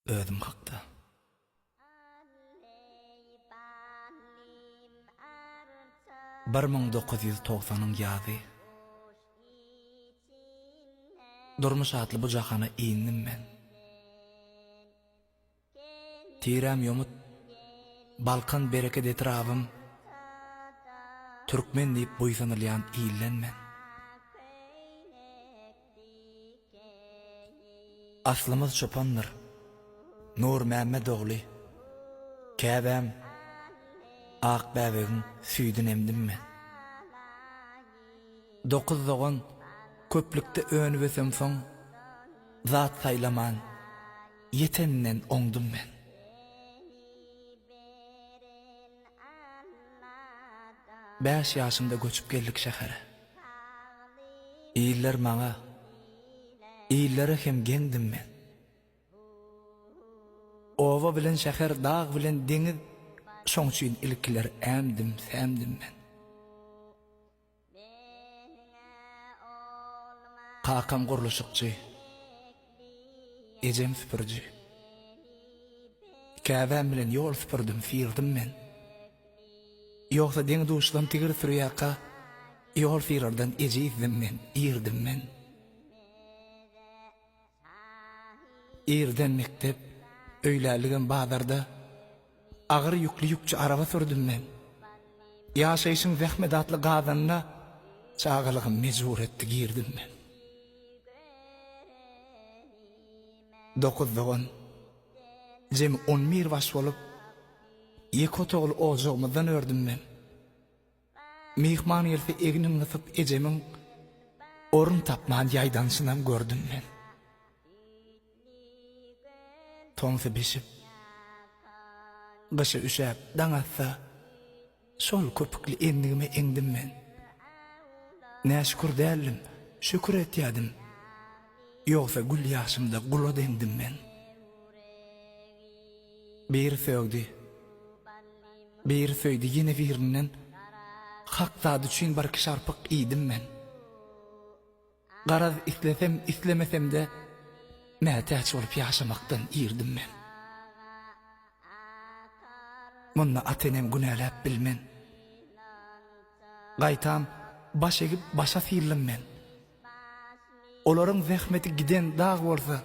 özüm hakda. Bir 1990-yň ýazy. Durmuş atly bu jahana iýindim men. Tiram ýomut, Balkan bereket etrabym, Türkmen diýip boýsanylýan iýillenmen. Aslymyz çopandyr, Nur Mämme dogly, Käbäm, Ak bäbegin süýdün emdim men. 9 zogan, köplükde önü besem soň, zat saylaman, yetenden oňdum men. Beş ýaşymda göçüp geldik şähere. Iýiller maňa, iýillere hem gendim men. Owa bilen şäher, dağ bilen deňiz, şoň üçin ilkiler ämdim, sämdim men. Kakam guruluşykçy, ejem süpürji. Käbäm bilen ýol süpürdüm, fiýirdim men. Ýogsa deň duşdan tigir sürýäkä, ýol fiýirden ejizdim men, ýerdim men. Ýerden mektep, öýläligem bazarda, agyr ýükli ýükçi araba sürdüm men. Ýaşaýyşyň zähmedatly gazanyna çağalygym mejbur etdi, girdim men. 9 zogan, jem 11 baş bolup, ýeki otogly ojagymyzdan ördüm men. Mihman ýelse egnim gysyp ejemiň orun tapman ýaýdanşynam gördüm men. Toňsy beşip, gysy üşäp daňatsa, şol köpükli endigime eňdim men. Näşükür dälim, şükür etýädim. Ýogsa gül ýaşymda gula deňdim men. Bir söýdi, bir söýdi ýene birinden, hak zat üçin bir şarpyk iýdim men. Garaz islesem, islemesem de, mätäç bolup ýaşamakdan ýerdim men. Munna atenem günäläp bilmen. Gaýtam, baş egip başa fiýirlim men. Olaryň zähmeti giden dağ bolsa,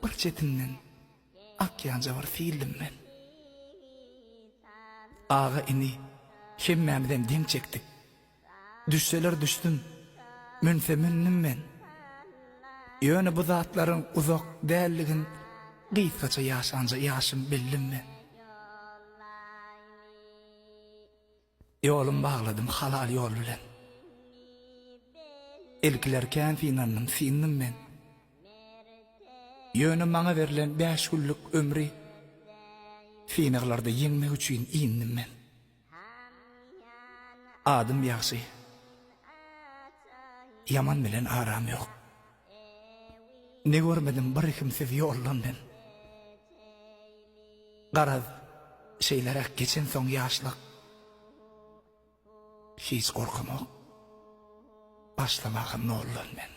bir çetinden akýanja bar fiýirdim men. Ağa ini, hemmämizem deň çekdik. Düşseler düşdüm, münse münnim men. Ýöne bu zatlaryň uzak dälligin, gysgaça ýaşanja ýaşym bildim men. Ýolum bagladym halal ýol bilen. Elkilerken fiýnannym, fiýndim men. Ýöne maňa berilen 5 günlük ömri, fiýnaglarda ýeňmek üçin iýindim men. Adym ýaşy, yaman bilen aram ýok. Ne görmedim bir kimsiz ýollan men. Garaz, şeýlerek geçen soň ýaşlyk, hiç korkamok, başlamagym nollan men.